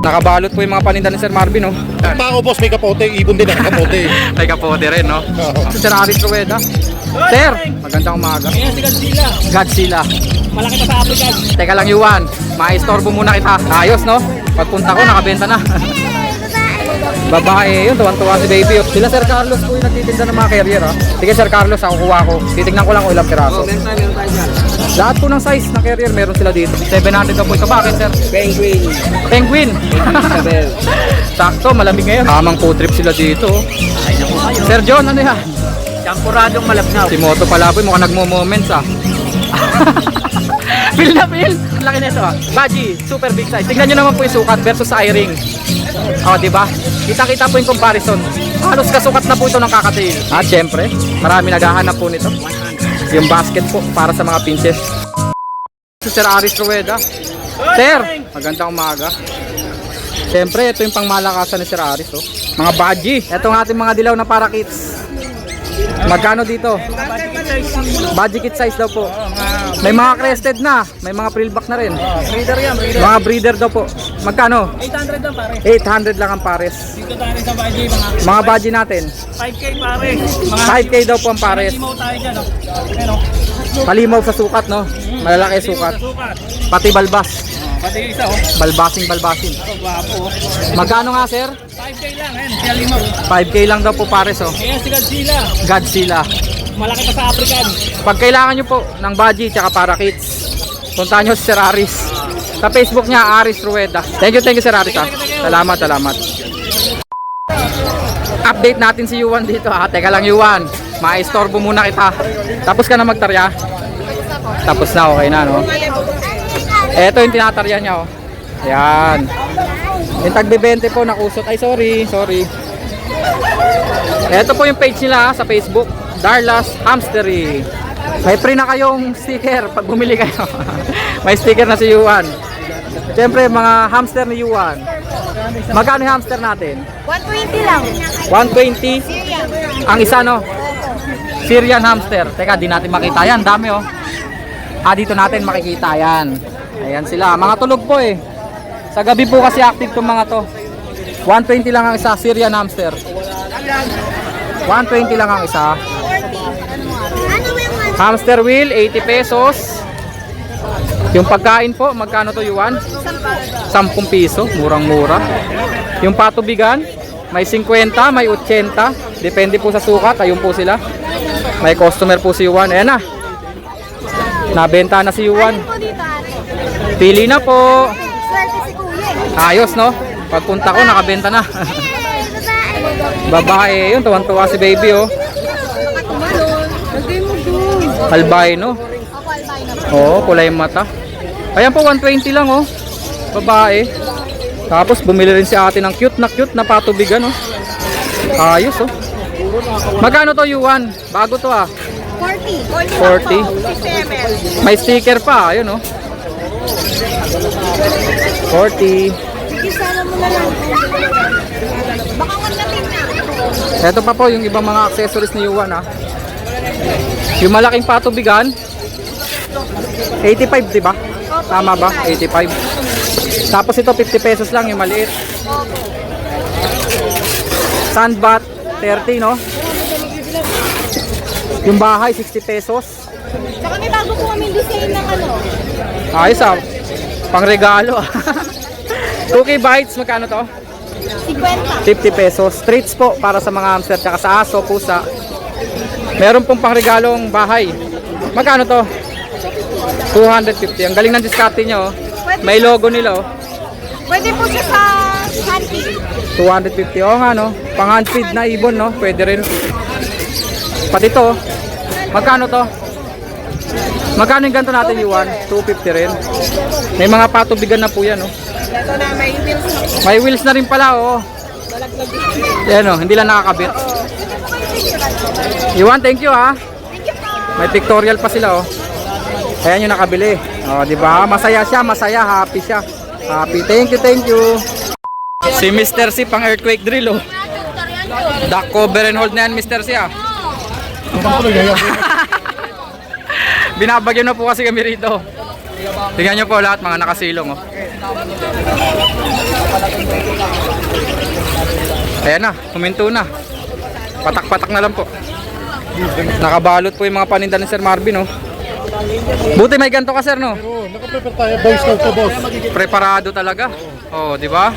Nakabalot po yung mga paninda ni Sir Marvin, no? Bako boss, may kapote, ibon din ang kapote. May kapote rin, no? Si Sir Aris Rueda. Sir, magandang umaga. Ayan si Godzilla. Godzilla. Malaki pa sa African. Teka lang, Yuan. Maistorbo muna kita. Ayos, no? Pagpunta ko, nakabenta na. Babae, yun. Tuwan-tuwa si baby. Sila Sir Carlos po yung nagtitinda ng mga carrier, ha? Sige, Sir Carlos, ako kuha ko. Titignan ko lang kung ilang piraso. Lahat po ng size ng carrier meron sila dito. 700 na po ito. Bakit, Sir? Penguin. Penguin. Sakto, malamig ngayon. Tamang food trip sila dito. Sir John, ano yan? Champuradong malabnaw. Si Moto pala po, mukhang nagmo-moments, ah. Feel na feel. Ang laki nito, ah. Baji, super big size. Tignan nyo naman po yung sukat versus sa eye-ring. O, diba? Kita-kita po yung comparison. Halos kasukat na po ito ng kakatail. At syempre, marami naghahanap po nito. Yung basket po para sa mga pinches. Si Sir Aris Rueda. Sir, magandang umaga. Syempre, ito yung pangmalakasan ni Sir Aris, oh. Mga baji. Ito ang ating mga dilaw na parakits. Magkano dito? Budget kit size daw po. May mga crested na, may mga prillback na rin. Breeder yan, breeder. Mga breeder daw po. Magkano? 800 lang pare. 800 lang ang pares. Dito tayo sa Baji, Mga budget natin. 5K pare. Mga 5K daw po ang pares. limaw tayo dyan, oh. Ayan, oh. Palimaw sa sukat, no? Malalaki sukat. Sukat. Pati balbas. Pati isa, oh. Balbasing. Oh, guwapo, oh. Magkano nga, sir? 5K lang, ayan. Kaya limaw. 5K lang daw po pares, oh. Ayan si Godzilla. Godzilla. Malaki pa sa African. Pag kailangan nyo po ng budget tsaka para kids, puntahan nyo si Sir Aris. Sa Facebook niya, Aris Rueda. Thank you, Sir Aris, ha. Salamat. Update natin si Yuan dito, ha. Teka lang, Yuan. Maistorbo muna kita. Tapos ka na magtarya? Tapos na, okay na, no? Ito yung tinatarya niya, oh. Ayan. Yung tagbe-20 po, nakusot. Ay, sorry. Ito po yung page nila, ha, sa Facebook. Darla's Hamstery. May free na kayong sticker pag bumili kayo. May sticker na si Yuan. Siyempre, mga hamster ni Yuan. Magkano yung hamster natin? 120 lang. 120 ang isa, no? Syrian hamster. Teka, di natin makita yan. Dami, oh. Dito natin makikita yan. Ayan sila. Mga tulog po, eh. Sa gabi po kasi active itong mga to. 120 lang ang isa, Syrian hamster. 120 lang ang isa. Hamster wheel, 80 pesos. Yung pagkain po, magkano to, Yuan? 10 piso, murang-mura. Yung patubigan, may 50, may 80. Depende po sa sukat, ayun po sila. May customer po si Yuan. Ayan na. Nabenta na si Yuan. Pili na po. Ayos, no? Pagpunta ko, nakabenta na. Babae, yun, tuwan-tuwa si baby, oh. Albino. Oo, kulay mata. Ayan po, 120 lang, oh. Babae. Tapos bumili rin si ate ng cute na patubigan, oh. Ayos, oh. Magkano to, Yuan? Bago to, ah. 40. May sticker pa, ayun, oh. 40. Ito pa po yung ibang mga accessories ni Yuan, ha. Yung malaking patubigan 85, diba? Tama ba? 85. Tapos ito 50 pesos lang yung maliit. Sandbat 30, no? Yung bahay 60 pesos. Saka may bago po kami design ng ano. Ayos, ah. Pang regalo. 2K bites, magkano to? 50. 50 pesos. Treats po para sa mga hamster tsaka sa aso, pusa. Meron pong pangregalong bahay. Magkano to? 250. Ang galing ng diskarte nyo, oh. May logo nila, oh. Pwede po siya sa handfeed. 250. Oo nga, no? Pang handfeed na ibon, no? Pwede rin. Pati to, magkano to? Magkano yung ganito natin, Yuan? 250 rin. May mga patubigan na po yan, oh. Ito na, may wheels. May wheels na rin pala, oh. Yan, oh. Hindi lang nakakabit. Yuan, thank you, ha. May pictorial pa sila, oh. Ayan yung nakabili. Oh, di ba? Masaya siya, happy siya. Happy. Thank you. Si Mr. C pang earthquake drill, oh. Duck cover and hold na yan, Mr. C, ah. Binabagyan na po kasi kami rito. Tingnan nyo po lahat mga nakasilong, oh. Ayan na, huminto na. Patak-patak na lang po. Nakabalot po yung mga paninda ni Sir Marvin, oh. Buti may ganito ka, sir, no? Oo, nakaprepare tayo. Boy Scout to, boss. Preparado talaga. Oh, di ba?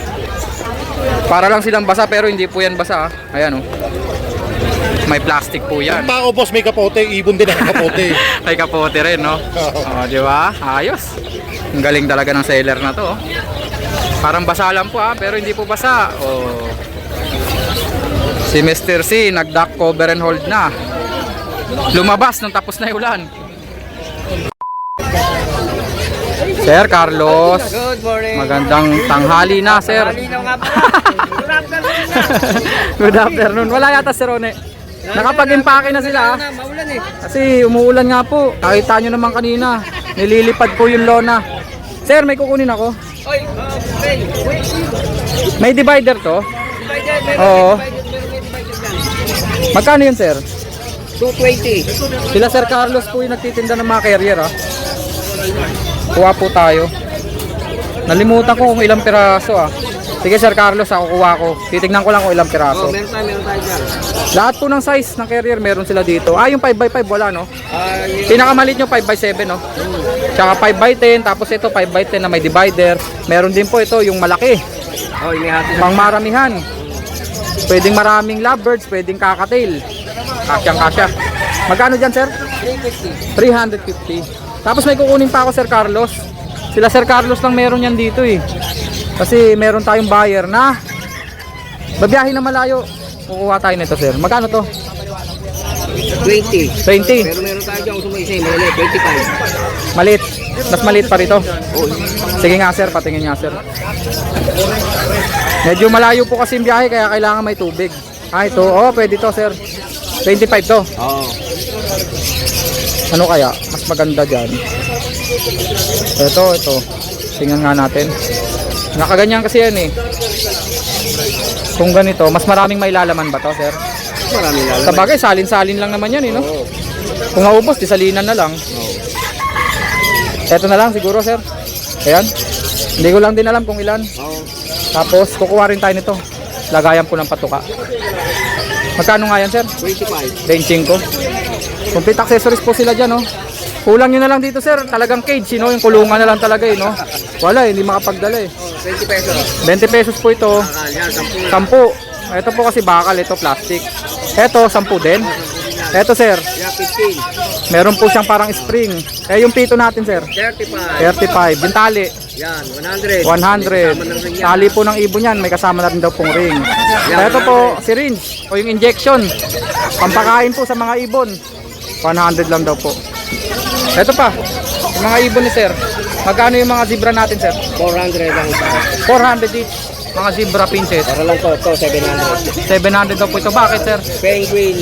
Para lang silang basa pero hindi po yan basa, ah. Ayan, oh. May plastic po yan. Tao, boss, may kapote. Ibon din ang kapote. May kapote rin, no? Oh, di ba? Ayos. Ang galing talaga ng seller na to, oh. Parang basa lang po, ah, pero hindi po basa. Oh. Si Mr. C nag-duck cover and hold na. Lumabas nung tapos na yung ulan. Sir Carlos, Good morning. magandang tanghali na, sir. Malinaw nga po. Good afternoon na. Good afternoon. Wala yata si Rone. Nakapag-impake na sila, ah. Maulan eh. Kasi umuulan nga po. Nakita nyo naman kanina. Nililipad po yung lona. Sir, may kukunin ako. Oy, okay. May divider to. Divider, Oo. divider. Magkano yun, sir? 220. Sila Sir Carlos po yung nagtitinda ng mga carrier, ah. Kuha po tayo. Nalimutan ko kung ilang piraso, ah. Sige Sir Carlos, ako kuha ko. Titignan ko lang kung ilang piraso. Meron tayo dyan. Lahat po ng size ng carrier meron sila dito. Ah, yung 5x5 wala, no? Yung Pinakamalit nyo 5x7, no? Tsaka 5x10, tapos ito 5x10 na may divider. Meron din po ito yung malaki, inihati pang maramihan. Pwedeng maraming lovebirds, pwedeng kakatail. Kasyang kasya. Magkano dyan, sir? 350. Tapos may kukunin pa ako, Sir Carlos. Sila Sir Carlos lang meron yan dito, eh. Kasi meron tayong buyer na babiyahin na malayo. Kukuha tayo nito, sir. Magkano to? 20. 20. Pero meron tayo dyan kung isa, maliit, 25. Malit. Mas maliit pa rito. Sige nga, sir. Patingin nga, sir. Medyo malayo po kasi yung biyahe kaya kailangan may tubig. Ah, ito. Oh, pwede to, sir. 25 to. Oo. Ano kaya? Mas maganda dyan. Ito. Tingnan nga natin. Nakaganyan kasi yan, eh. Kung ganito, mas maraming mailalaman ba to, sir? Maraming lalaman. Sa bagay, salin-salin lang naman yan, eh, no? Kung naubos, di salinan na lang. Ito na lang siguro, sir. Ayan. Hindi ko lang din alam kung ilan. Oo. Tapos, kukuha rin tayo nito. Lagayan po ng patuka. Magkano nga yan, sir? 25. 25. Complete accessories po sila dyan, no? Kulang nyo na lang dito, sir. Talagang cage, no? Yung kulungan na lang talaga, eh, no? Wala, hindi makapagdala, eh. 20 pesos. 20 pesos po ito. Yan, 10. 10. Ito po kasi bakal, ito plastic. Ito, 10 din. Ito, sir. Yan, 15. Meron po siyang parang spring. Eh, yung pito natin, sir. 35. 35. Yung tali. Yan, 100. 100. Tali po ng ibon yan. May kasama na rin daw pong ring. Ito po, syringe. O yung injection. Pampakain po sa mga ibon. 100 lang daw po. Ito pa. Yung mga ibon ni sir. Magkano yung mga zebra natin, sir? 400 lang isa. 400 each. Mga zebra pinches. Para lang to, 700. 700 daw po ito. Bakit, sir? Penguin.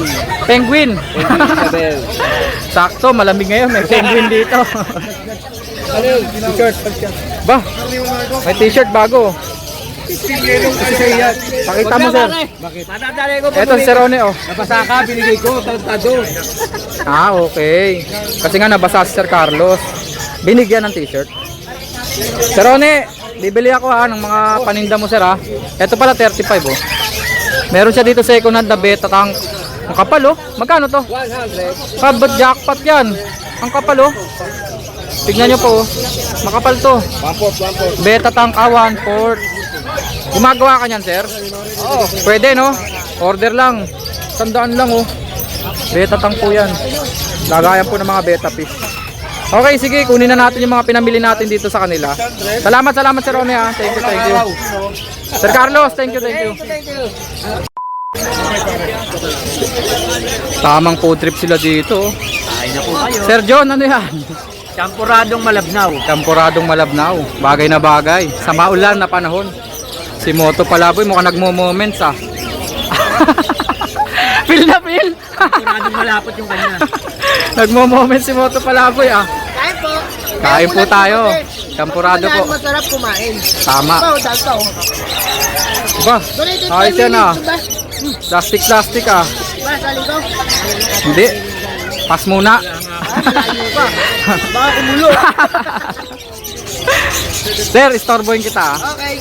Penguin. Isabel. Sakto, malamig ngayon. May penguin dito. Ano yun? T-shirt. Ba? May t-shirt bago. Pakita mo, sir. Bakit? Matadali ko. Ito si Sir Rone, oh. Nabasa ka, binigay ko. Tado. Ah, okay. Kasi nga nabasa si Sir Carlos. Binigyan ng t-shirt. Sir Rone, bibili ako, ha, ng mga paninda mo, sir, ha. Ito pala 35, oh. Meron siya dito second hand na beta tank. Ang kapal, oh. Magkano to? 100. Kabot jackpot yan. Ang kapal, oh. Tignan nyo po, oh. Makapal to. 1/4. Beta tank, 1/4. Gumagawa ka niyan, sir? Oo. Pwede, no? Order lang. 100 lang, oh. Beta tank po yan. Lagayan po ng mga beta fish. Okay, sige. Kunin na natin yung mga pinamili natin dito sa kanila. Salamat, Sir Rone, ha. Thank you. Sir Carlos, thank you. Tamang food trip sila dito, oh. Ay na po kayo. Sir John, ano yan? Champuradong malabnaw. Temporadong malabnaw. Bagay na bagay. Sa maulan na panahon. Si Moto Palaboy mukhang nagmo-moments, ah. Feel na feel. Champuradong malapot yung kanya. Nagmo-moments si Moto Palaboy, ah. Kain po. Kain po tayo. Tempurado po. Masarap kumain. Tama. Daw. Ba? Ayos yan, ah. Plastic, ah. Ba, sali ko. Hindi. Pass muna. Malayo pa. Baka kumulo. Sir, istorbohin kita, ah. Okay.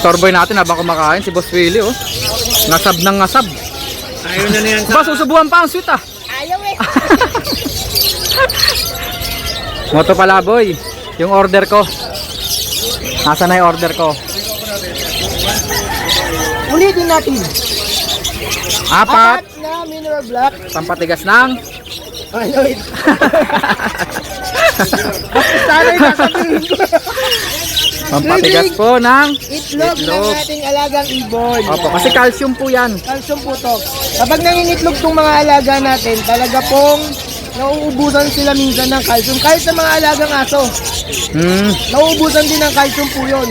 Istorboy natin habang kumakain si Boss Willie, oh. Ngasab ng ngasab. Ayaw na yan. Ba, susubuhan pa ang sweet, ah. Ayaw eh. Moto pala, boy. Yung order ko. Nasaan na yung order ko? Ulitin natin. Apat. Na mineral black. Pampatigas ng Ayaw eh. Basta sana yung sasabihin ko. pampatigas po ng Itlog ng Itlog. ating alagang ibon. Opo, kasi calcium po yan. Calcium po to. Kapag nangingitlog tong mga alaga natin, talaga pong nauubusan sila minsan ng calcium. Kahit sa mga alagang aso, nauubusan din ng calcium po yun.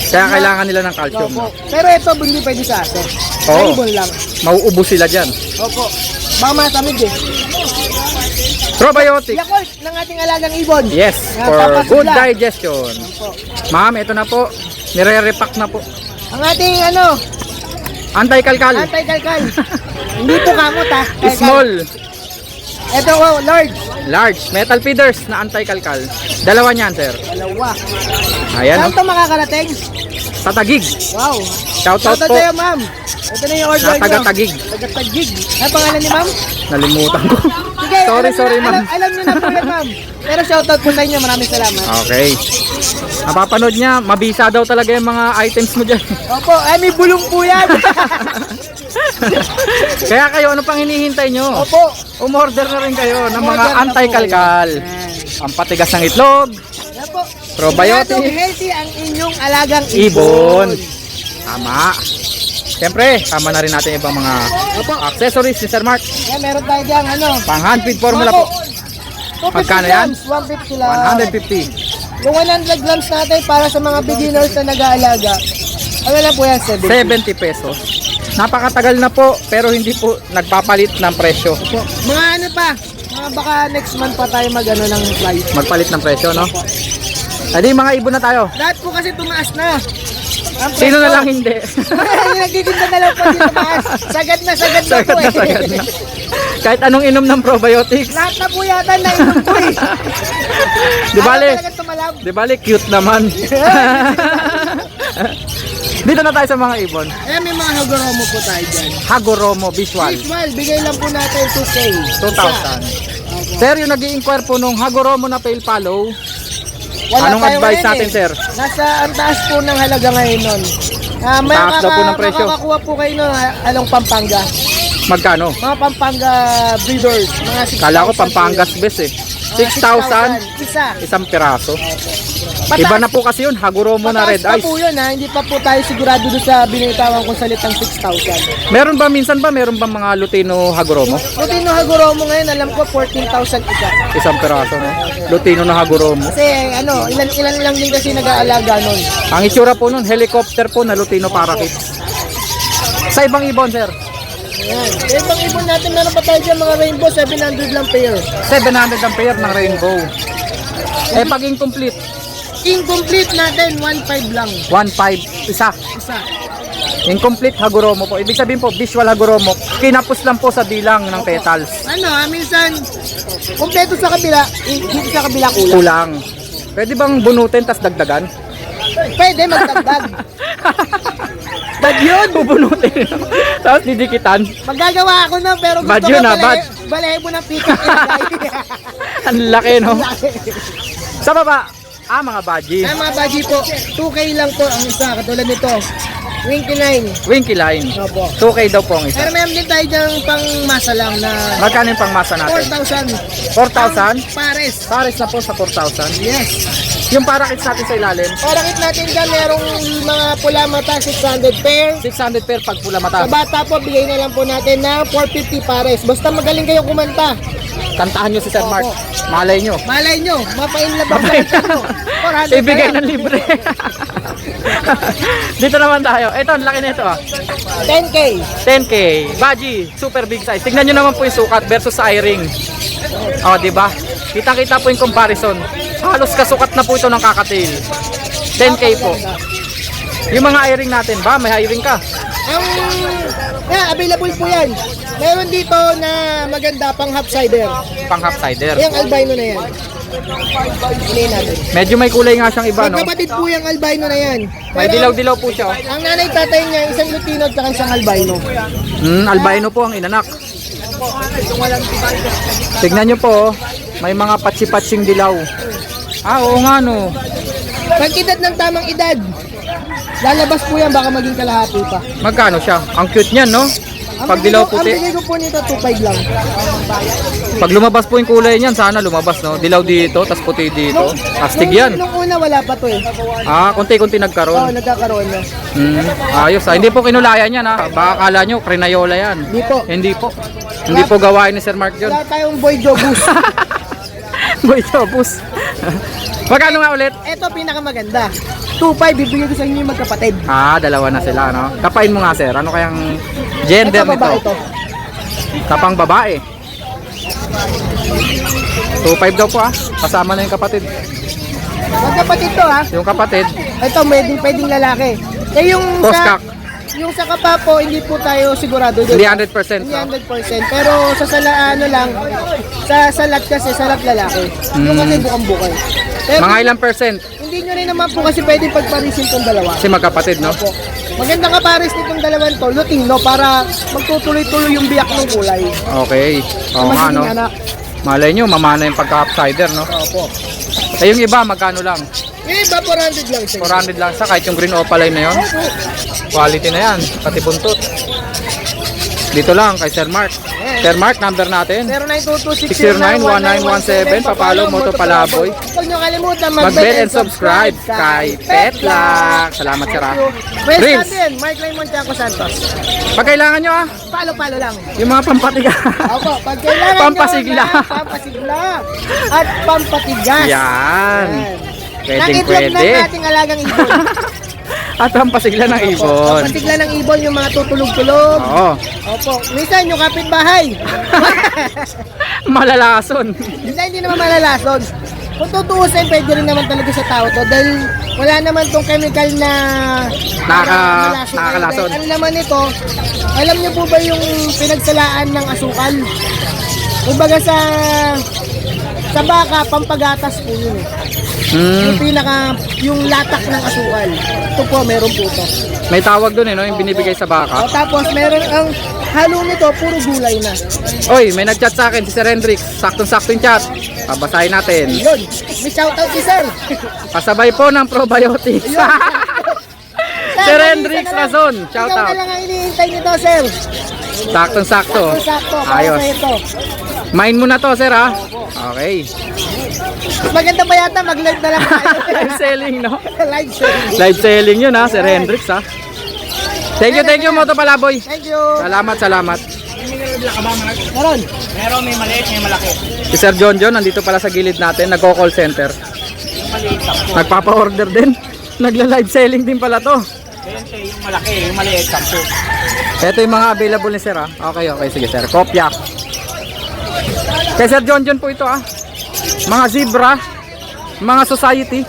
Kaya kailangan nila ng calcium. Opo. Pero ito, hindi pwede sa aso. Sa Oo. ibon lang. Mauubos sila dyan. Opo. Baka masamid eh. Probiotic. Yakult ng ating alagang ibon. Yes, Yan, for papasula. good digestion. Opo. Ma'am, ito na po. Nire-repack na po. Ang ating ano, Anti-kalkal. anti-kalkal. Hindi po kamot ha. Kalkal. Small, Ito oh, large. large, metal feeders na anti-kalkal. Dalawa niyan, sir. Dalawa. Ayan, Saan oh. to makakarating? Sa Tagig. Wow. Shoutout Shoutout po sa'yo, ma'am. Ito na yung order sa nyo. taga-Tagig. Taga-Tagig. Ano pangalan ni ma'am? Nalimutan ko. Sige, Sorry, ma'am. Alam nyo na po yan, ma'am. Pero shoutout po sa inyo. Maraming salamat. Okay. Napapanood niya, mabisa daw talaga yung mga items mo dyan. Opo, ay may bulong po yan. Kaya kayo, ano pang hinihintay nyo? Opo. Umorder na rin kayo ng mga Umorder na po. anti-kalkal. Ang patigas ng itlog, Yan po. Probiotic. Siguradong healthy ang inyong alagang ibon. Tama. Siyempre, tama na rin natin ibang mga accessories ni Sir Mark. Yan, meron tayo dyan, ano. Pang hand feed formula po. 250 Magkano yan? grams, 150 lang. 150. Yung 100 grams natin para sa mga beginners na nag-aalaga. Ano lang po yan, 70 pesos. Napakatagal na po, pero hindi po nagpapalit ng presyo. Po. Mga ano pa, mga baka next month pa tayo mag-ano ng flight. Magpalit ng presyo, no? Adi, mga ibon na tayo. Lahat po kasi tumaas na. Ang Sino presyo- na lang hindi? Yung nagtitinda na lang po dito tumaas. Sagad na sagad po na, eh. sagad na. Kahit anong inom ng probiotics. Lahat na po yata na inom po eh. Di bale, Ayaw talaga tumalab. di bale, cute naman. Dito na tayo sa mga ibon. Ayan, may mga hagoromo po tayo dyan. Hagoromo Visual, Visual, bigay lang po natin 2K. 2,000. Sir, yung nag-i-inquire po nung Hagoromo na pale follow, Wala anong tayo advice ngayon natin, eh. sir? Nasa ang taas po ng halaga ngayon nun. Taas daw po ng presyo. Makakakuha po kayo nun, anong Pampanga. Magkano? Mga Pampanga breeders. Mga 6,000 Kala ko Pampangas best eh. 6,000 Isa. isang piraso. Pataas Iba na po kasi yun, Hagoromo na red pa eyes. po yun ha. Hindi pa po tayo sigurado doon sa binitawan kong salitang 6,000. Meron ba minsan ba meron ba mga Lutino Hagoromo? Lutino Hagoromo ngayon, alam ko 14,000 isa. Isang piraso, no? Lutino na Hagoromo. Kasi ano, ilan lang din kasi nag-aalaga nun. Ang itsura po nun, helicopter po na Lutino Parakeets. Sa ibang ibon, sir, Ayan. Yung ibang ibon natin, meron pa tayo dyan mga rainbow, 700 lang pair. 700 ang pair ng rainbow. Eh pag incomplete, Incomplete natin, 1.5 lang. 1.5 isa. Isa. Incomplete Hagoromo po. Ibig sabihin po, visual Hagoromo, kinapos lang po sa bilang ng petals. Ano minsan, kompleto sa kabila, dito sa kabila kulang. Kulang. Pwede bang bunutin tas dagdagan? Pwede magdagdag. Bad yun! Bubunutin. Tapos didikitan. Magagawa ako na, pero gusto Bad ko yun, bad. balahe mo ng pick-up ilagay. Ang laki, no? Sa baba, mga baji. Ay, mga baji po, 2K lang po ang isa, katulad nito. Winky line. Winky line. Opo. 2K daw po ang isa. Pero meron din tayo dyan pang masa lang na Magkano yung pangmasa natin? 4,000. 4,000? Pares. Pares na po sa 4,000. Yes. Yung parakits natin sa ilalim, Parakit natin dyan, merong mga pula mata, 600 pair. 600 per pag pula Sa mata. bata po, bigay na lang po natin na 450 pares. Basta magaling kayong kumanta. Kantahan nyo si Sir Mark. Malay nyo. Malay nyo, mapainlab ang bata nyo. 400 Ibigay na ng libre. Dito naman tayo. Ito, ang laki nito. 10K. 10K. Baji, super big size. Tingnan nyo naman po yung sukat versus sa eye-ring. O, diba? Kita-kita po yung comparison. Halos kasukat na po ito ng kakatail. 10K po. Yung mga eye-ring natin ba? May eye-ring ka. Available po yan. Meron dito na maganda pang half-sider. Pang half-sider. Yung albino na yan. Hindi natin. Medyo may kulay nga siyang iba, no? Magkapatid po yung albino na yan. May Pero dilaw-dilaw po siya, oh. ang nanay tatay niya, isang Lutino at saka isang albino. Albino po ang inanak. Tignan nyo po, oh. May mga patsi-patsing dilaw. Ah, oo nga, no. Pag edad ng tamang edad, lalabas po yan, baka maging kalahati pa. Magkano siya? Ang cute niyan, no? Pag dilaw Ang puti. bigay ko po nito, 2.5 lang. Pag lumabas po yung kulay niyan, sana lumabas, no? Dilaw dito, tas puti dito. Astig yan. Nung una, wala pa to eh. Ah, konti-konti Oo, nagkaroon. nagkakaroon na. Ayos, ah. Hindi po kinulayan yan, ha? Baka akala nyo, krinayola yan. Hindi po. Hindi po. Hindi po gawain ni Sir Mark yun. Wala tayong Boy Jobus. Boy, topos. Magkano nga ulit? Ito pinakamaganda. 2.5, bibigyan ko sa inyo yung magkapatid. Ah, dalawa na sila, no? Kapain mo nga, sir. Ano kayang gender Ito, babae nito? ito. Kapang babae. 2.5 daw po, ah. Kasama na yung kapatid. Magkapatid to ha. Yung kapatid, Ito, pwedeng lalaki. Eh yung Poskak. yung sa kapa po, hindi po tayo sigurado Hindi doon. 100%. Hindi No? 100%. Pero sa ano lang, sa salat kasi, salat lalaki. Yung kasi bukang-bukay. Pero Mga ilang percent? hindi nyo rin naman po kasi pwedeng pagparisin tong dalawa. Kasi magkapatid, no? Po. Magandang kaparis nitong dalawang to, Lutino, para magtutuloy-tuloy yung biyak ng kulay. Okay. Oo nga, no? Magiging anak. Malay nyo, mamana yung pagka-upsider, no? Opo. Eh, yung iba, magkano lang? Eh, iba 400 lang siya. 400 lang sa kahit yung green opaline na yon. Quality na yan, pati buntot. Dito lang kay Sir Mark. Sir Mark, number natin. 0922-609-1917. Papalo, Moto Palaboy. Huwag nyo kalimutan Mag-bell and subscribe kay Petlac. Salamat, sir, ah. Pwes Reels. natin, Mark Raymond Tiago Santos. Pag kailangan nyo, ah, Palo-palo lang. yung mga pampatiga. Opo, pag kailangan Pampasigla. nyo ng pampasigla at pampatigas. Yan. Pwedeng Nakitlog ng pwede. ating alagang ibon. At pampasigla ng ibon. Pampasigla ng ibon, yung mga tutulog-tulog. Oo. Opo, minsan yung kapitbahay. Malalason. Hindi naman malalason. Kung tutuusin, pwede rin naman talaga sa tao to dahil wala naman tong chemical na Nakakalason. Dahil ano naman ito, alam niyo po ba yung pinagsalaan ng asukal? Kumbaga sa baka, pampagatas po yun eh. Yung yung latak ng asukal. Ito po, meron po ito. May tawag doon, eh, no? Yung binibigay sa baka. O, tapos meron ang halo nito, puro gulay na. Oy, may nag-chat sa akin si Sir Hendrix. Saktong-sakto yung chat. Babasahin natin. Yun, may shoutout si Sir. Kasabay po ng probiotics. Sir Hendrix Razon, shout Ikaw na out. lang ang iniintay nito, Sir. Saktong-sakto. Sakto, Ayos. para sa ito. Mine mo na to, sir, ha? Okay. Maganda pa yata, mag-live na lang tayo. Live selling, no? Live selling. Live selling yun, ha? Sir Hendrix, ha? Thank you, Moto Palaboy. Thank you. Salamat. Meron. Meron, may maliit, may malaki. Si Sir John, nandito pala sa gilid natin, nagko-call center. Nagpapa-order din. Nagla-live selling din pala to. 20, yung malaki, yung maliit, 10. Ito yung mga available ni Sir, ha? Okay, sige, Sir. Kopya. Kay Sir John po ito, ah. Mga zebra, mga society,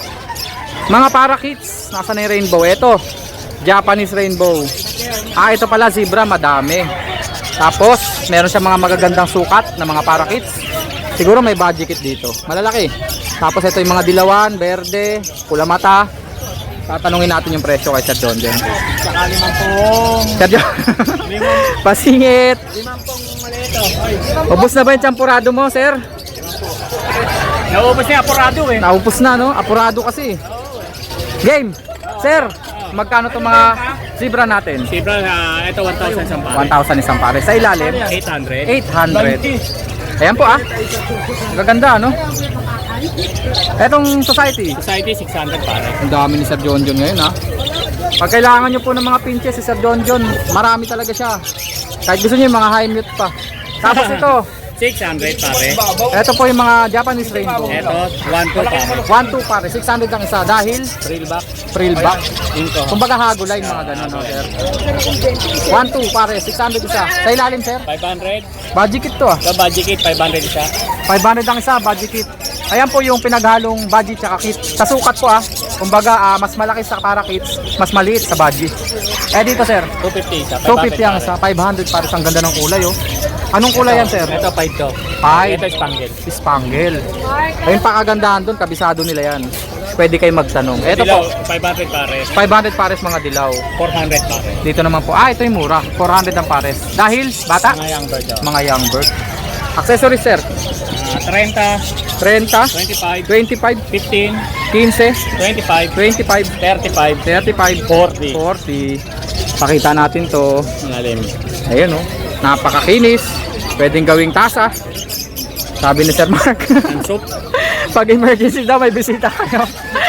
mga parakeets. Nasa na yung rainbow? Ito, Japanese rainbow. Ah, ito pala zebra, madami. Tapos, meron siya mga magagandang sukat na mga parakeets. Siguro may budget kit dito. Malalaki. Tapos ito yung mga dilawan, berde, pula mata. Tatanungin natin yung presyo kay Sir John. Saka 5 Sir John, pasingit. 5 maliit, oh. Ubus na ba yung champurado mo, Sir? Naubos niya, apurado eh. Naupos na, no? Apurado kasi. Game. Sir, magkano itong mga zebra natin? Sibra, ito 1,000 isang pare. 1,000 isang pare. Sa ilalim, 800. 800. Ayan po, ah. Gaganda, no? Etong society. Society, 600 pare. Ang dami ni Sir John ngayon, ha? Pag kailangan nyo po ng mga pinches si Sir John, marami talaga siya. Kahit gusto nyo yung mga high mute pa. Tapos ito, 600 pare. ito po yung mga Japanese rainbow. Ito, 1,2 pare. 1-2 pare, 600 ang isa dahil Frill back. frill back. Inko. Kumbaga hago line mga ganun, no, Sir? 1-2 pare, 600 isa. Sa ilalim, Sir, 500. budget kit to, ah. Sa budget kit, 500 isa. 500 ang isa, budget kit. Ayan po yung pinaghalong budget tsaka kit. Sa sukat po, ah. Kumbaga, mas malaki sa para kits, mas maliit sa budget. Eh dito, Sir, 250 isa. 250 ang isa, 500 para sa ganda ng kulay, oh. Anong kulay yan, sir? Ito 5 to. Five. Ito Spangle. Spangle. Ayun pa kagandahan doon, kabisado nila yan. Pwede kayo magtanong. Ito Dilaw, po, 500 pares. 500 pares mga dilaw. 400 pares. Dito naman po, ito yung mura. 400 ang pares. Dahil, bata? Mga young bird daw. Mga young bird. Accessories, sir. 30, 30, 25, 25, 15, 15, 25, 25, 35, 35, 40. 40. Pakita natin to. Malalim. Ayan oh, napakakinis. Pwedeng gawing tasa. Sabi ni Sir Mark. Ang soup, Pag emergency daw, may bisita kayo.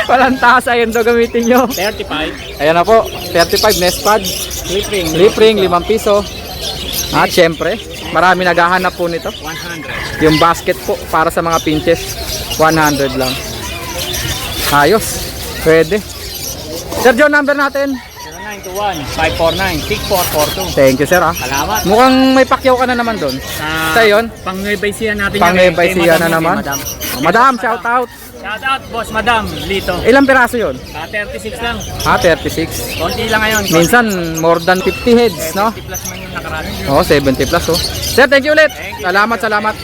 Walang tasa, yun daw gamitin nyo. 35, Ayan na po, 35 nest pad. flip ring, Lip ring, 5 piso. At syempre, marami naghahanap po nito. 100. Yung basket po, para sa mga pinches, 100 lang. Ayos, pwede. Sir John, number natin. 0921-549-6442. Thank you, sir. Salamat. Mukhang may pakyaw ka na naman doon. Sa yun? Pang-Nueva Ecija natin Pang-Nueva Kay Ecija na Madam, naman. kay Madam. Madam, shout out. Shout out, boss, madam, Lito. Ilang piraso yun? 36 lang. 36. Konti lang ngayon. Minsan, more than 50 heads, no? 50 plus man yung nakaraan. Oo, 70 plus, oh. Sir, thank you ulit. Salamat, salamat.